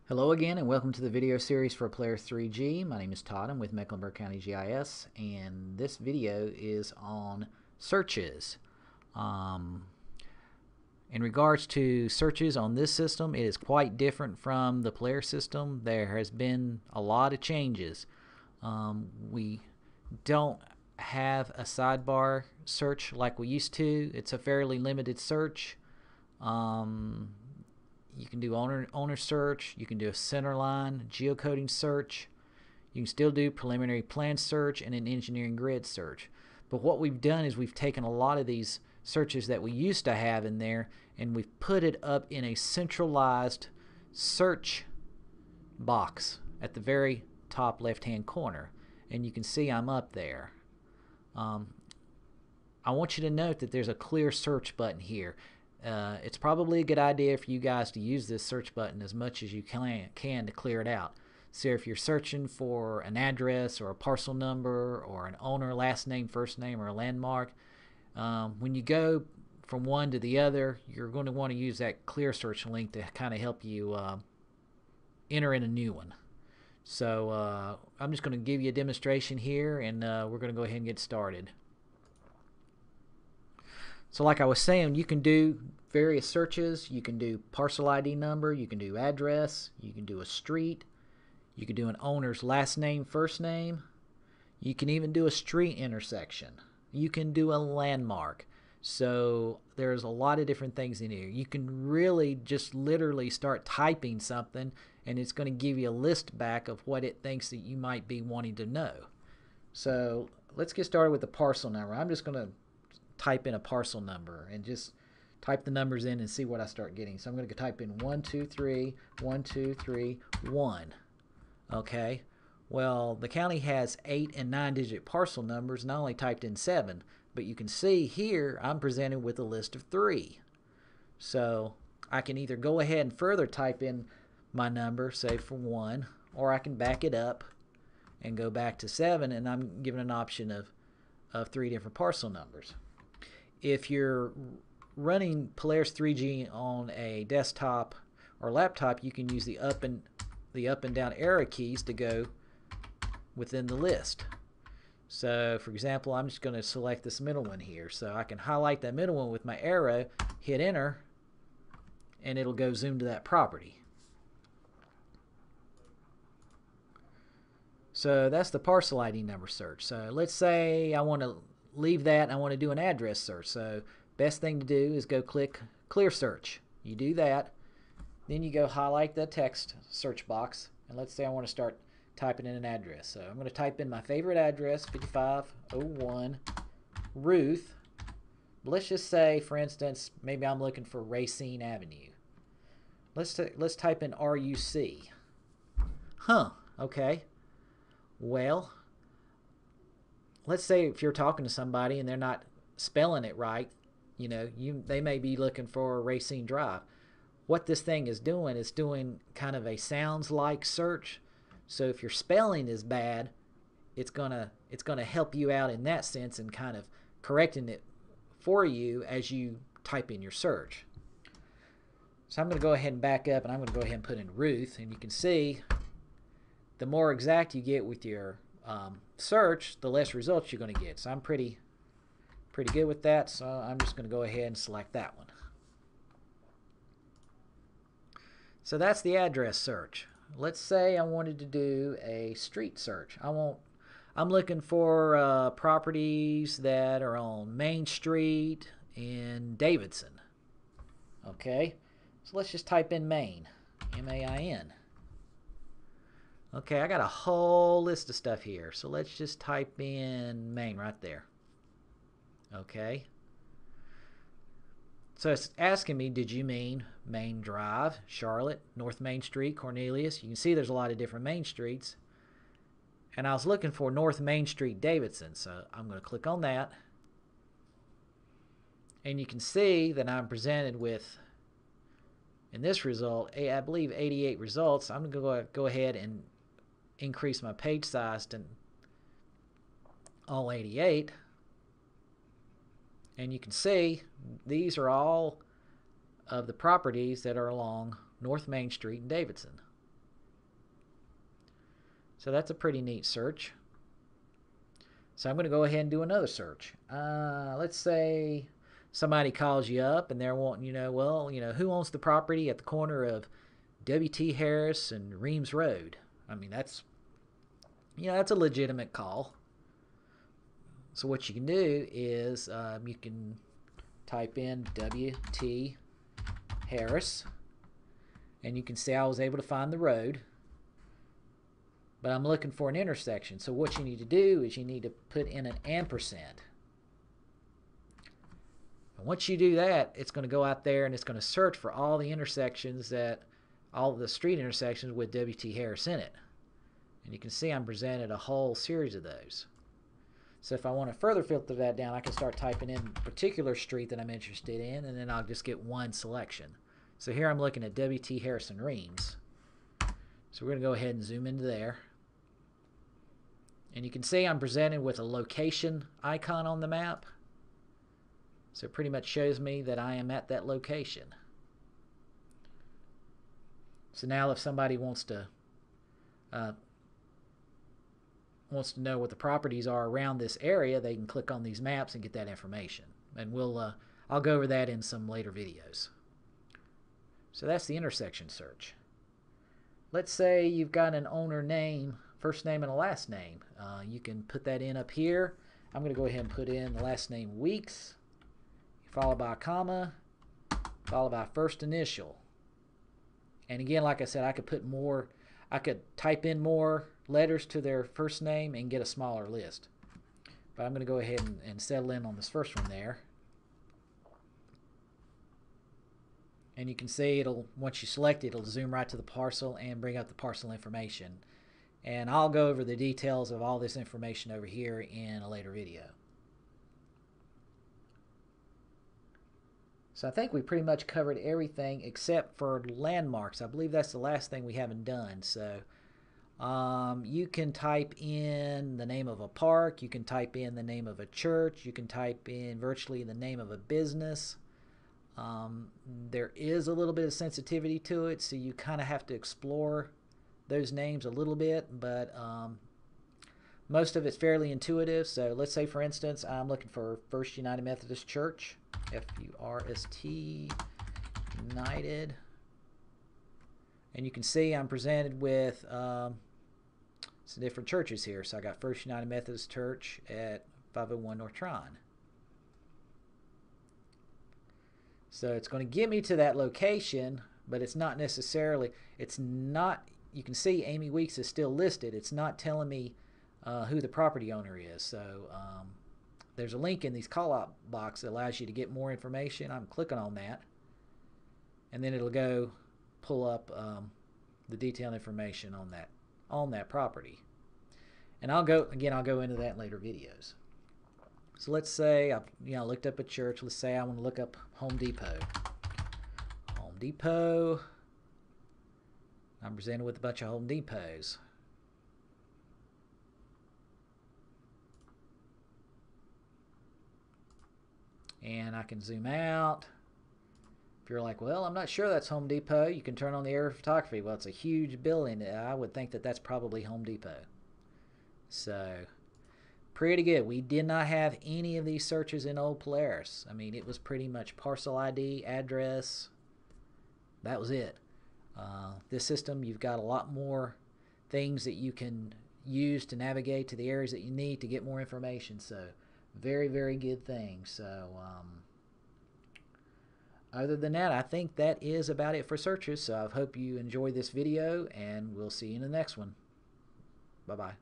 Hello again and welcome to the video series for Polaris 3G. My name is Todd. I'm with Mecklenburg County GIS and this video is on searches. In regards to searches on this system, it is quite different from the Polaris system. There has been a lot of changes. We don't have a sidebar search like we used to. It's a fairly limited search. You can do owner search, you can do a centerline geocoding search, you can still do preliminary plan search and an engineering grid search. But what we've done is we've taken a lot of these searches that we used to have in there and we've put it up in a centralized search box at the very top left hand corner, and you can see I'm up there. I want you to note that there's a clear search button here. It's probably a good idea for you guys to use this search button as much as you can to clear it out. So if you're searching for an address or a parcel number or an owner, last name, first name, or a landmark, when you go from one to the other, you're going to want to use that clear search link to kind of help you enter in a new one. So I'm just going to give you a demonstration here, and we're going to go ahead and get started. So like I was saying, you can do various searches. You can do parcel ID number, you can do address, you can do a street, you can do an owner's last name, first name, you can even do a street intersection, you can do a landmark. So there's a lot of different things in here. You can really just literally start typing something and it's going to give you a list back of what it thinks that you might be wanting to know. So let's get started with the parcel number. I'm just going to type in a parcel number and just type the numbers in and see what I start getting. So I'm going to type in 123 1. Okay, well, the county has 8 and 9 digit parcel numbers and I only typed in 7, but you can see here I'm presented with a list of 3. So I can either go ahead and further type in my number, say for 1, or I can back it up and go back to 7, and I'm given an option of 3 different parcel numbers. If you're running Polaris 3G on a desktop or laptop, you can use the up and down arrow keys to go within the list. So for example, I'm just going to select this middle one here. So I can highlight that middle one with my arrow, hit enter, and it'll go zoom to that property. So that's the parcel ID number search. So let's say I want to leave that and I want to do an address search. So best thing to do is go click clear search. You do that, then you go highlight the text search box, and let's say I want to start typing in an address. So I'm going to type in my favorite address, 5501 Ruth. Let's just say, for instance, maybe I'm looking for Racine Avenue. Let's type in RUC. Okay. Well, let's say if you're talking to somebody and they're not spelling it right, you know, they may be looking for Racine Drive. What this thing is doing kind of a sounds like search. So if your spelling is bad, it's gonna help you out in that sense and kind of correcting it for you as you type in your search. So I'm going to go ahead and back up, and I'm going to go ahead and put in Ruth, and you can see the more exact you get with your search, the less results you're going to get. So I'm pretty good with that, so I'm just going to go ahead and select that one. So that's the address search. Let's say I wanted to do a street search. I'm looking for properties that are on Main Street in Davidson. Okay, so let's just type in Main, M-A-I-N. Okay, I got a whole list of stuff here, so let's just type in Main right there. Okay, so it's asking me, did you mean Main Drive, Charlotte, North Main Street, Cornelius? You can see there's a lot of different Main Streets, and I was looking for North Main Street, Davidson, so I'm going to click on that, and you can see that I'm presented with, in this result, I believe 88 results. I'm going to go ahead and increase my page size to all 88, and you can see these are all of the properties that are along North Main Street in Davidson. So that's a pretty neat search. So I'm going to go ahead and do another search. Let's say somebody calls you up and they're wanting, well, who owns the property at the corner of W.T. Harris and Reams Road? I mean, that's a legitimate call. So what you can do is you can type in W.T. Harris, and you can see I was able to find the road, but I'm looking for an intersection. So what you need to do is you need to put in an ampersand. And once you do that, it's going to go out there and it's going to search for all the intersections all the street intersections with W.T. Harris in it. And you can see I'm presented a whole series of those. So if I want to further filter that down, I can start typing in a particular street that I'm interested in, and then I'll just get one selection. So here I'm looking at W.T. Harris and Reams. So we're going to go ahead and zoom into there. And you can see I'm presented with a location icon on the map. So it pretty much shows me that I am at that location. So now if somebody wants to know what the properties are around this area, they can click on these maps and get that information. And I'll go over that in some later videos. So that's the intersection search. Let's say you've got an owner name, first name and a last name. You can put that in up here. I'm going to go ahead and put in the last name Weeks, followed by a comma, followed by first initial. And again, like I said, I could type in more letters to their first name and get a smaller list. But I'm going to go ahead and settle in on this first one there. And you can see once you select it, it'll zoom right to the parcel and bring up the parcel information. And I'll go over the details of all this information over here in a later video. So I think we pretty much covered everything except for landmarks. I believe that's the last thing we haven't done. So you can type in the name of a park, you can type in the name of a church, you can type in virtually the name of a business. There is a little bit of sensitivity to it, so you kind of have to explore those names a little bit, but most of it's fairly intuitive. So let's say, for instance, I'm looking for First United Methodist Church, F-U-R-S-T, United. And you can see I'm presented with some different churches here. So I got First United Methodist Church at 501 North Tryon. So it's going to get me to that location, but it's not necessarily, you can see Amy Weeks is still listed. It's not telling me who the property owner is. So there's a link in these call-out box that allows you to get more information. I'm clicking on that, and then it'll go pull up the detailed information on that property. And I'll go into that in later videos. So let's say I looked up a church. Let's say I want to look up Home Depot. Home Depot. I'm presented with a bunch of Home Depots. And I can zoom out. If you're like, well, I'm not sure that's Home Depot, you can turn on the aerial photography. Well, it's a huge building. I would think that that's probably Home Depot. So, pretty good. We did not have any of these searches in old Polaris. I mean, it was pretty much parcel ID, address. That was it. This system, you've got a lot more things that you can use to navigate to the areas that you need to get more information. So, very, very good thing. So, other than that, I think that is about it for searches. So I hope you enjoyed this video, and we'll see you in the next one. Bye-bye.